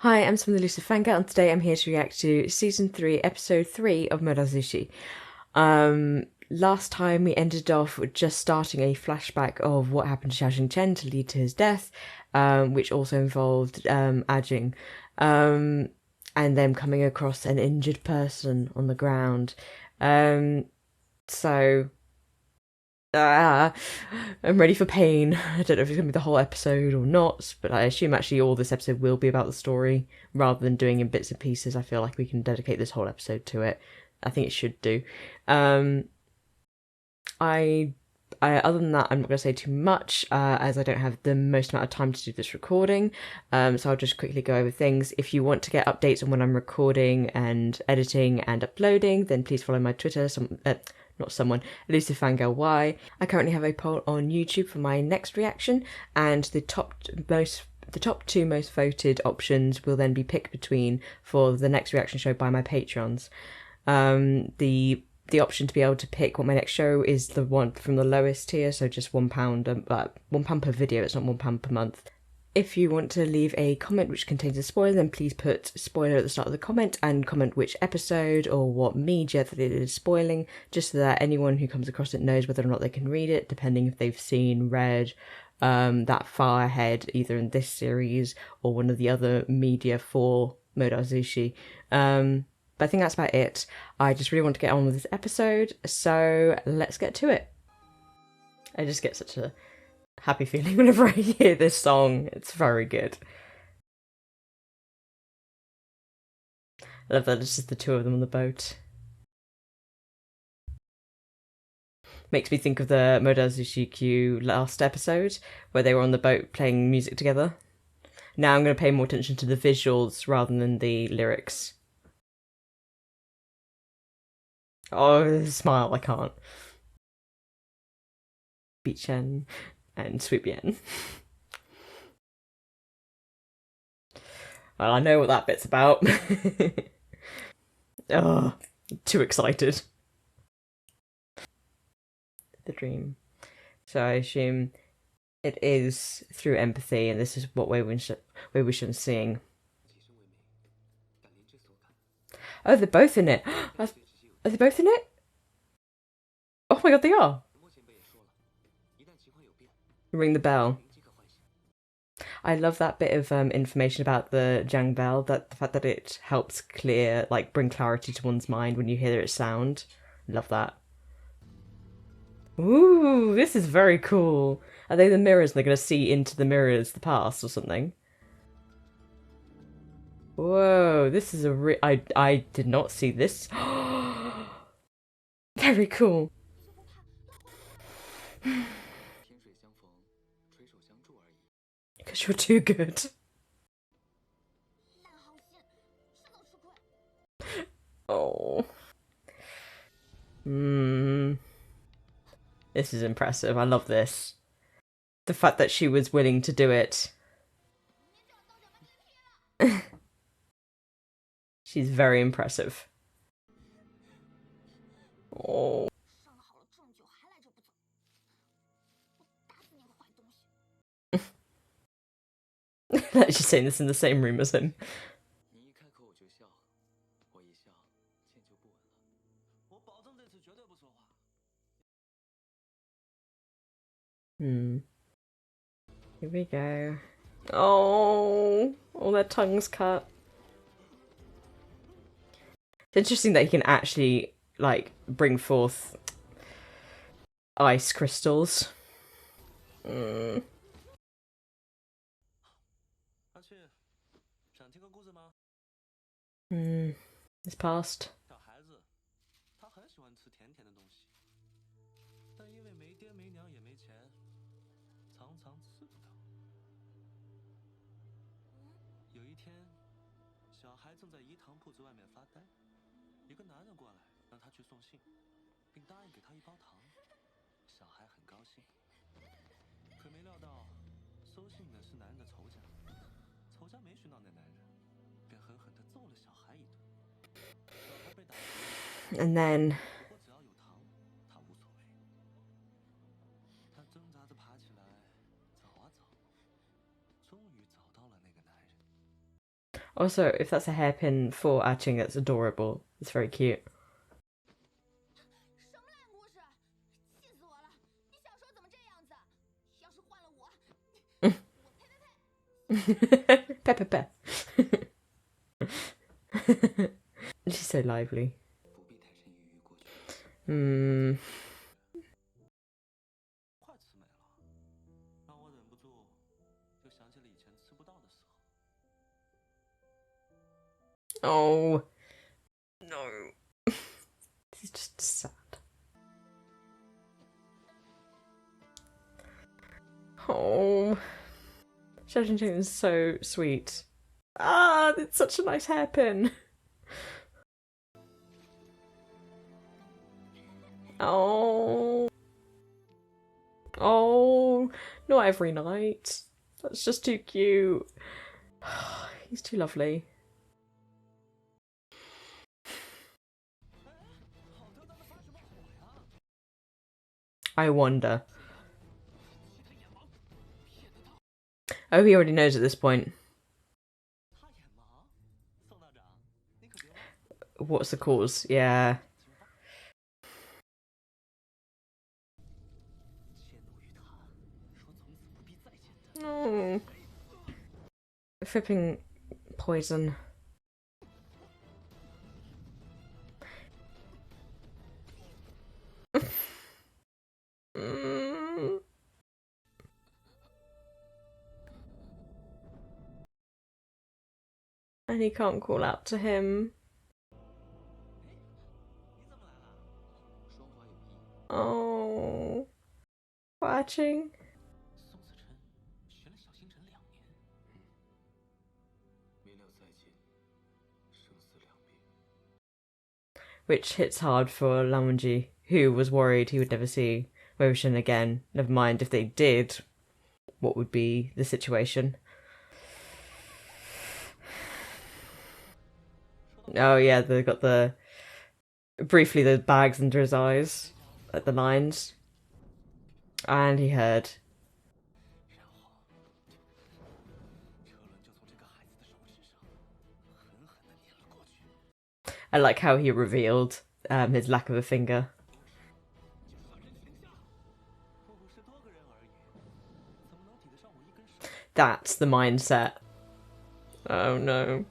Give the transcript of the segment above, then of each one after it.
Hi, I'm Sam the Elusive Fangirl, and today I'm here to react to Season 3, Episode 3 of魔道祖师. Last time we ended off with just starting a flashback of what happened to Xiao Chen to lead to his death, which also involved Ajing, and them coming across an injured person on the ground. So I'm ready for pain. I don't know if it's going to be the whole episode or not, but I assume actually all this episode will be about the story rather than doing in bits and pieces. I feel like we can dedicate this whole episode to it. I think it should do. I other than that, I'm not going to say too much as I don't have the most amount of time to do this recording. So I'll just quickly go over things. If you want to get updates on when I'm recording and editing and uploading, then please follow my Twitter. Elusive Fangirl Y. I currently have a poll on YouTube for my next reaction, and the top two most voted options will then be picked between for the next reaction show by my Patreons. The option to be able to pick what my next show is the one from the lowest tier, so just £1, £1 per video. It's not £1 per month. If you want to leave a comment which contains a spoiler, then please put spoiler at the start of the comment and comment which episode or what media that it is spoiling, just so that anyone who comes across it knows whether or not they can read it, depending if they've read that far ahead, either in this series or one of the other media for魔道祖师. But I think that's about it. I just really want to get on with this episode, so let's get to it. I just get such a happy feeling whenever I hear this song. It's very good. I love that it's just the two of them on the boat. Makes me think of the魔道祖师Q last episode where they were on the boat playing music together. Now I'm going to pay more attention to the visuals rather than the lyrics. Oh, smile, I can't. Beachen and Sweetbien. Well, I know what that bit's about. Oh, too excited. The dream. So I assume it is through empathy, and this is what Wei Wuxian's seeing. Oh, they're both in it. Are they both in it? Oh my god, they are. Ring the bell. I love that bit of information about the Jiang bell, that the fact that it helps bring clarity to one's mind when you hear its sound. Love that. Ooh, this is very cool. Are they the mirrors and they're going to see into the mirrors the past or something? Whoa, this is I did not see this. Very cool. Because you're too good. Oh. This is impressive. I love this. The fact that she was willing to do it. She's very impressive. Oh. She's saying this in the same room as him. Here we go. Oh, all their tongues cut. It's interesting that he can actually, bring forth ice crystals. It's past. And then Also, if that's a hairpin for Aching, that's adorable. It's very cute. Pepper. She's so lively. Oh no. This is just sad. Oh, Shashin is so sweet. Ah, it's such a nice hairpin. Oh. Oh, not every night. That's just too cute. He's too lovely. I wonder. Oh, he already knows at this point. What's the cause? Yeah. Oh. Flipping poison. And he can't call out to him. Oh, watching. Which hits hard for Lamunji, who was worried he would never see Wei-Wuxian again. Never mind if they did, what would be the situation? Oh yeah, they got briefly the bags under his eyes, like the lines. And he heard. I like how he revealed his lack of a finger. That's the mindset. Oh no.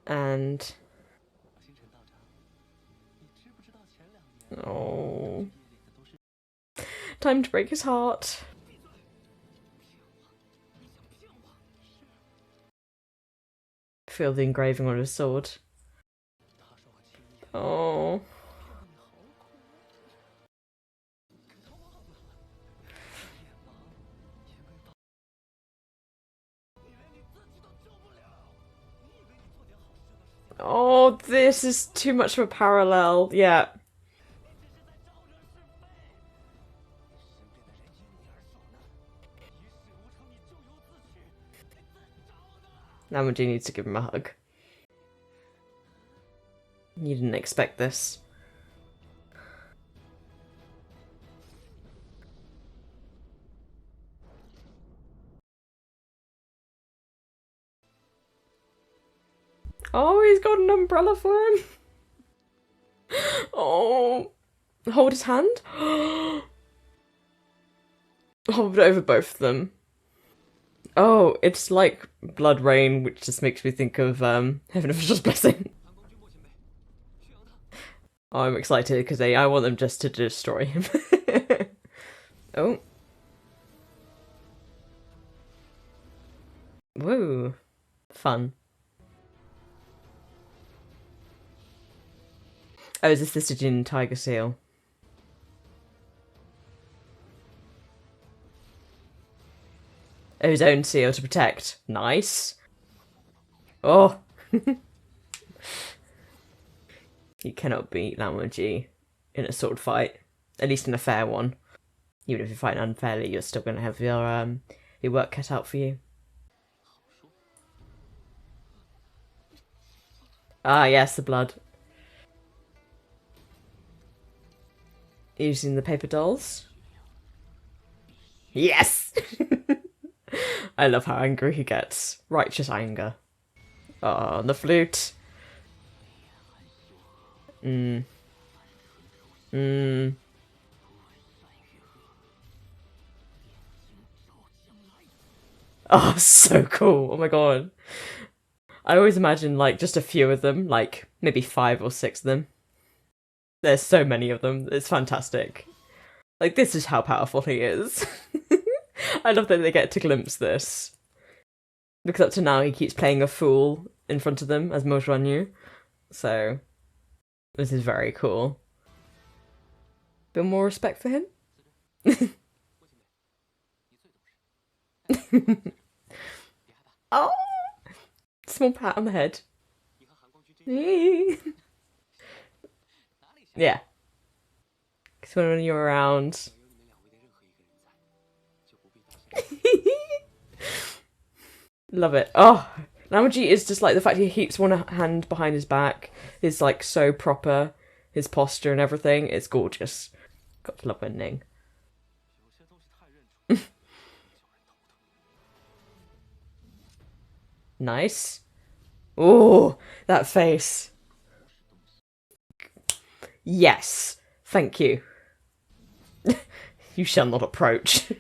And oh, time to break his heart. Feel the engraving on his sword. Oh. Oh, this is too much of a parallel. Yeah. Namuji needs to give him a hug. You didn't expect this. Oh, he's got an umbrella for him. Oh. Hold his hand? Hold it over both of them. Oh, it's like Blood Rain, which just makes me think of Heaven Official's Blessing. Oh, I'm excited because I want them just to destroy him. Oh. Woo. Fun. Oh, is this the Sijin Tiger Seal? Oh, his own seal to protect. Nice. Oh. You cannot beat Lamuji in a sword fight. At least in a fair one. Even if you're fighting unfairly, you're still going to have your work cut out for you. Ah, yes, the blood. Using the paper dolls. Yes! I love how angry he gets. Righteous anger. Oh, and the flute. Oh, so cool. Oh my god. I always imagine, like, just a few of them, like, maybe 5 or 6 of them. There's so many of them. It's fantastic. Like, this is how powerful he is. I love that they get to glimpse this. Because up to now, he keeps playing a fool in front of them, as Mojuanyu. So, this is very cool. Bit more respect for him? Oh! Small pat on the head. Yeah. Because when you're around... Love it. Oh, Namaji is just like the fact he keeps one hand behind his back is like so proper. His posture and everything. It's gorgeous. Got to love winning. Nice. Oh, that face. Yes. Thank you. You shall not approach.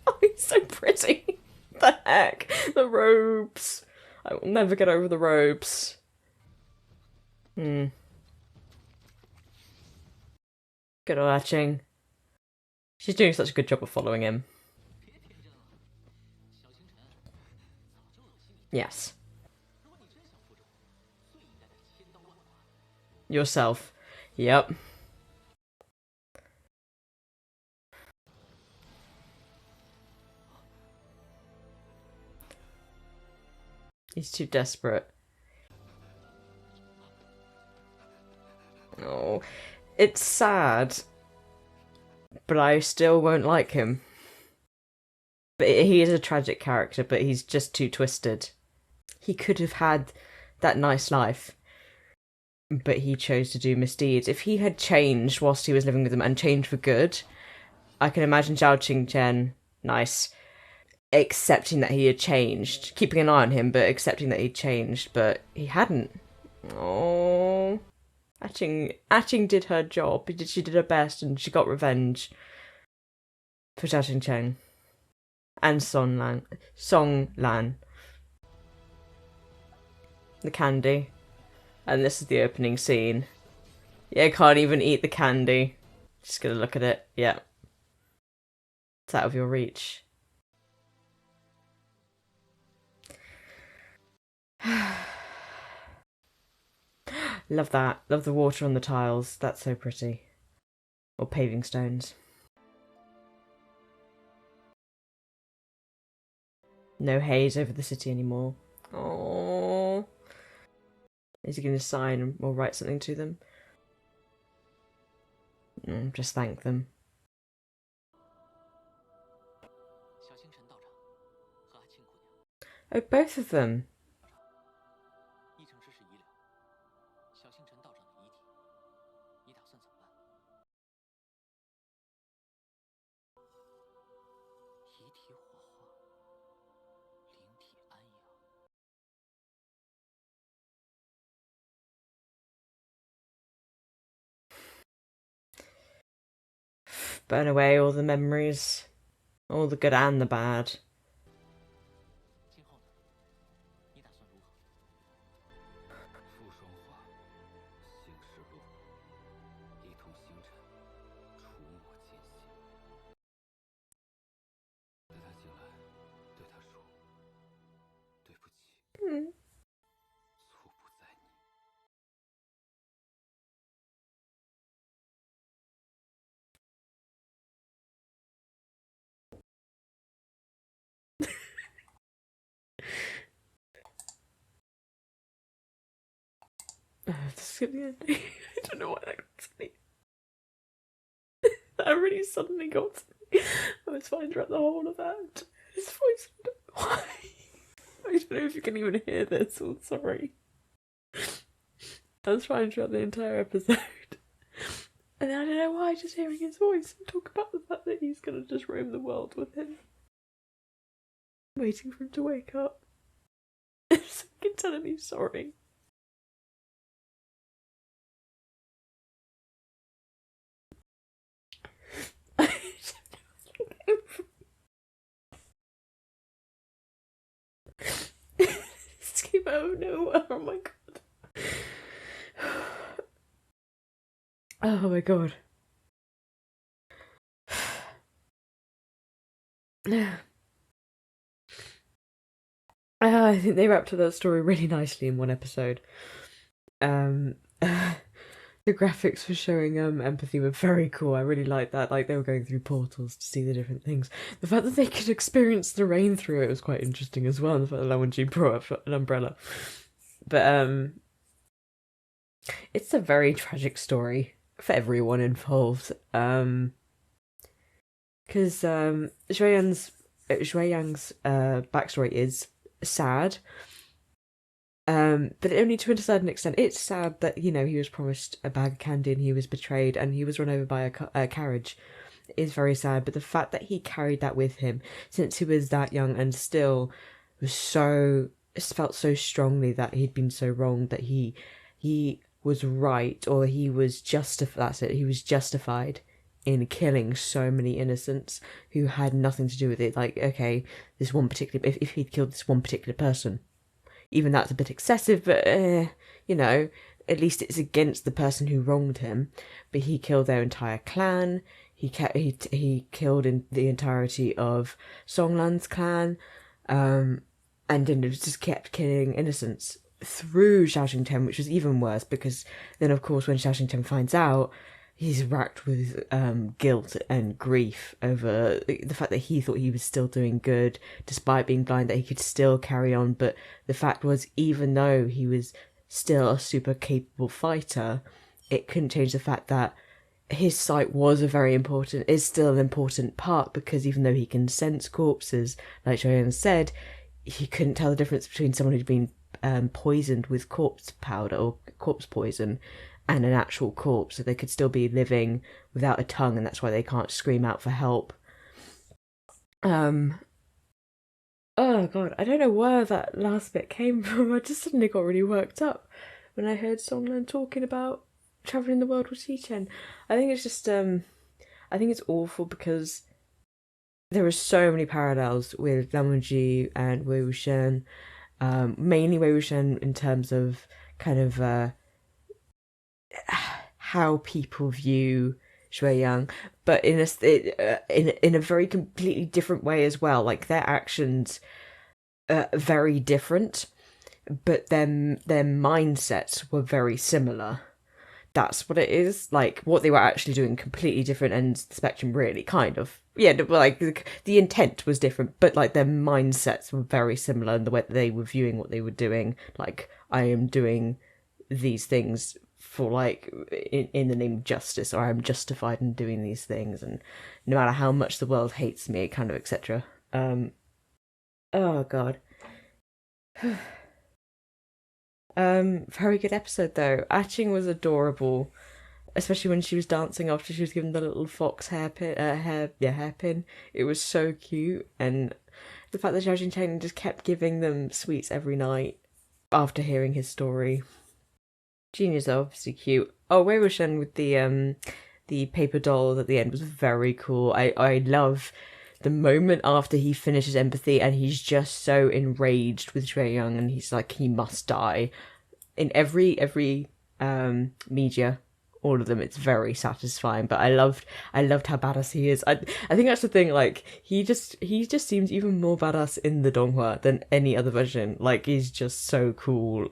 Oh, he's so pretty. The heck? The robes. I will never get over the robes. Good watching. She's doing such a good job of following him. Yes. Yourself. Yep. He's too desperate. Oh, it's sad, but I still won't like him. But he is a tragic character, but he's just too twisted. He could have had that nice life, but he chose to do misdeeds. If he had changed whilst he was living with them and changed for good, I can imagine Zhao Qingchen, nice, accepting that he had changed, keeping an eye on him, but accepting that he'd changed, but he hadn't. Oh, Aching did her job. She did her best, and she got revenge for Zhao Qingchen and Song Lan. The candy, and this is the opening scene. Yeah, can't even eat the candy. Just gonna look at it. Yeah, it's out of your reach. Love that. Love the water on the tiles. That's so pretty. Or paving stones. No haze over the city anymore. Oh, is he going to sign or write something to them? Just thank them. Oh, both of them. Burn away all the memories. All the good and the bad. This is gonna be I don't know why that got to me. That really suddenly got to me. I was fine throughout the whole of that. His voice, I don't know why. I don't know if you can even hear this. Oh, sorry. I was fine throughout the entire episode. And I don't know why, just hearing his voice and talk about the fact that he's gonna gonna just roam the world with him, waiting for him to wake up. So I can tell him he's sorry. This came out of nowhere. Oh my god. Oh my god. I think they wrapped up that story really nicely in one episode. The graphics for showing empathy were very cool. I really liked that. Like, they were going through portals to see the different things. The fact that they could experience the rain through it was quite interesting as well. And the fact that Lawanji brought up an umbrella. But it's a very tragic story for everyone involved. Because Shui Yang's backstory is sad. But only to a certain extent. It's sad that, you know, he was promised a bag of candy and he was betrayed and he was run over by a carriage. It is very sad, but the fact that he carried that with him since he was that young and still felt so strongly that he'd been so wrong, that he was right, or he was he was justified in killing so many innocents who had nothing to do with it. Like, okay, this one particular, if he'd killed this one particular person, even that's a bit excessive, but, you know, at least it's against the person who wronged him. But he killed their entire clan. He killed in the entirety of Songlan's clan, and then just kept killing innocents through Xiao Xingtian, which was even worse, because then, of course, when Xiao Xingtian finds out, he's racked with guilt and grief over the fact that he thought he was still doing good, despite being blind, that he could still carry on. But the fact was, even though he was still a super capable fighter, it couldn't change the fact that his sight is still an important part, because even though he can sense corpses, like Joanne said, he couldn't tell the difference between someone who'd been poisoned with corpse powder or corpse poison and an actual corpse. So they could still be living without a tongue, and that's why they can't scream out for help. Oh god, I don't know where that last bit came from. I just suddenly got really worked up when I heard Songlan talking about travelling the world with Xichen. I think it's just I think it's awful because there are so many parallels with Lamunji and Wei Wuxian, mainly Wei Wuxian in terms of kind of how people view Shui Yang, but in a very completely different way as well. Like, their actions are very different, but their mindsets were very similar. That's what it is. Like, what they were actually doing completely different ends of the spectrum, really, kind of. Yeah, like, the intent was different, but, like, their mindsets were very similar in the way that they were viewing what they were doing. Like, I am doing these things for, like, in the name of justice, or I'm justified in doing these things, and no matter how much the world hates me, kind of, etc. Oh god. Very good episode though. Aching was adorable, especially when she was dancing after she was given the little fox hairpin. It was so cute, and the fact that Zhao Jincheng just kept giving them sweets every night after hearing his story. Genius, obviously cute. Oh, Wei Wuxian with the paper doll at the end was very cool. I love the moment after he finishes empathy and he's just so enraged with Shui Yang, and he's like, he must die. In every media, all of them, it's very satisfying. But I loved how badass he is. I think that's the thing. Like, he just seems even more badass in the Donghua than any other version. Like, he's just so cool.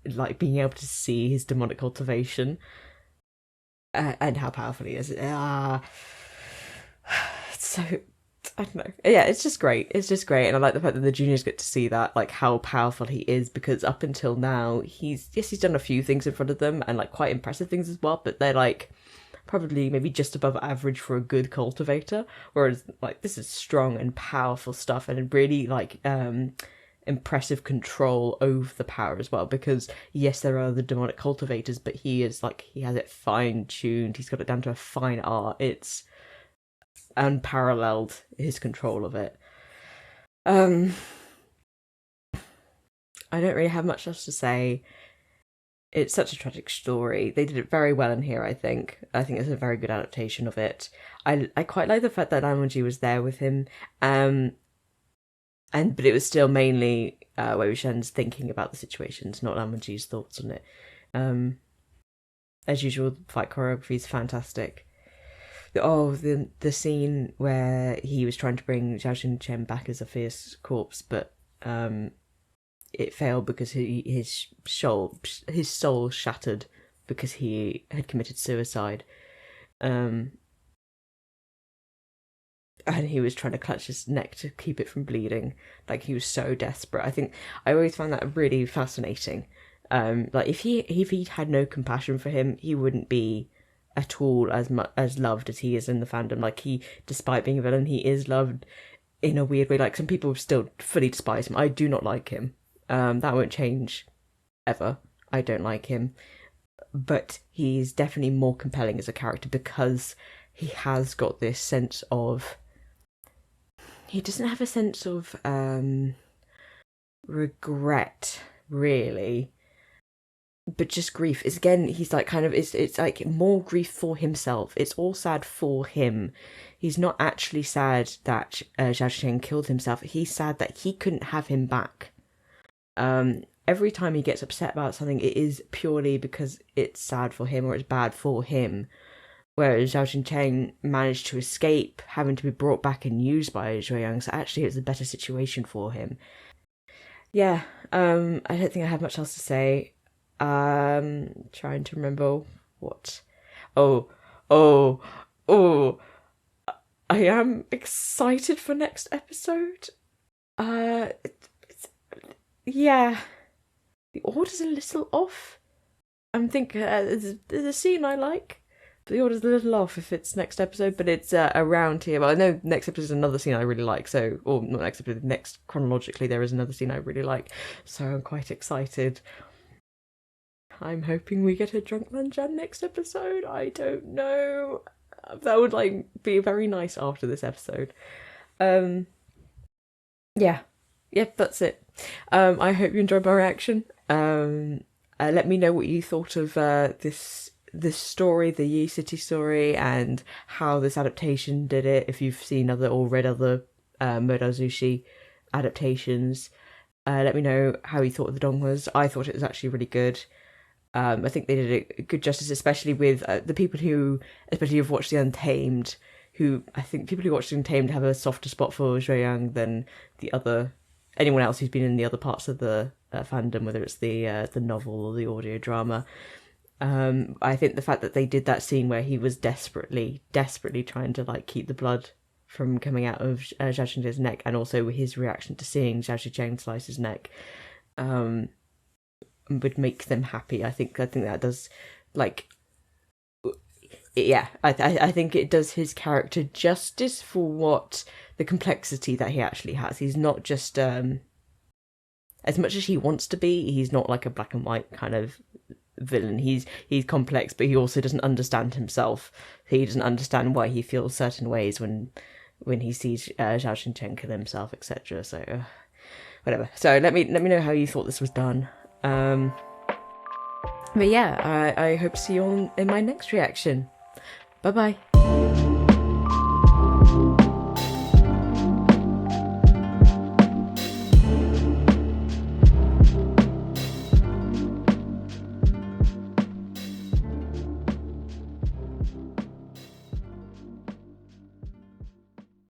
Like, being able to see his demonic cultivation and how powerful he is. It's so, I don't know. Yeah, it's just great. It's just great. And I like the fact that the juniors get to see that, like, how powerful he is, because up until now, he's done a few things in front of them, and, like, quite impressive things as well, but they're, like, probably maybe just above average for a good cultivator, whereas, like, this is strong and powerful stuff, and really, like, impressive control over the power as well, because yes, there are the demonic cultivators, but he is, like, he has it fine-tuned, he's got it down to a fine art. It's unparalleled, his control of it. I don't really have much else to say. It's such a tragic story. They did it very well in here, I think. I think it's a very good adaptation of it. I quite like the fact that Namonji was there with him. But it was still mainly Wei Wuxian's thinking about the situations, not Namonji's thoughts on it. As usual, the fight choreography is fantastic. The scene where he was trying to bring Zhao Xingchen back as a fierce corpse, but it failed because his soul shattered because he had committed suicide. And he was trying to clutch his neck to keep it from bleeding. Like, he was so desperate. I think I always found that really fascinating. Like, if he had no compassion for him, he wouldn't be at all as loved as he is in the fandom. Like, despite being a villain, he is loved in a weird way. Like, some people still fully despise him. I do not like him. That won't change ever. I don't like him. But he's definitely more compelling as a character because he has got this sense of... He doesn't have a sense of regret, really. But just grief. It's, again, he's like kind of... It's like more grief for himself. It's all sad for him. He's not actually sad that Zhao Zheng killed himself. He's sad that he couldn't have him back. Every time he gets upset about something, it is purely because it's sad for him or it's bad for him. Whereas Zhao Xingchen managed to escape having to be brought back and used by Zhuo Yang, so actually it was a better situation for him. Yeah, I don't think I have much else to say. Trying to remember what... Oh, I am excited for next episode. Yeah, the order's a little off. I'm thinking there's a scene I like, but the order's a little off if it's next episode, but it's around here. But I know next episode is another scene I really like, or not next episode, next chronologically there is another scene I really like, so I'm quite excited. I'm hoping we get a Drunk Lanjan next episode. I don't know. That would be very nice after this episode. Yeah, that's it. I hope you enjoyed my reaction. Let me know what you thought of this story, the Yi City story, and how this adaptation did it. If you've seen or read other Modao Zu Shi adaptations, let me know how you thought of the Donghuas. I thought it was actually really good. I think they did a good justice, especially with the people especially who've watched The Untamed, I think people who watch The Untamed have a softer spot for Zhuo Yang than anyone else who's been in the other parts of the fandom, whether it's the novel or the audio drama. I think the fact that they did that scene where he was desperately trying to keep the blood from coming out of Zhao Xingzhen's neck, and also his reaction to seeing Zhao Xingzhen slice his neck, would make them happy. I think that does, I think it does his character justice for what the complexity that he actually has. He's not just as much as he wants to be. He's not like a black and white kind of villain. He's complex, but he also doesn't understand himself. He doesn't understand why he feels certain ways when he sees Zhao Xingchen kill himself, etc. So whatever. So let me know how you thought this was done. But yeah, I hope to see you all in my next reaction. Bye bye.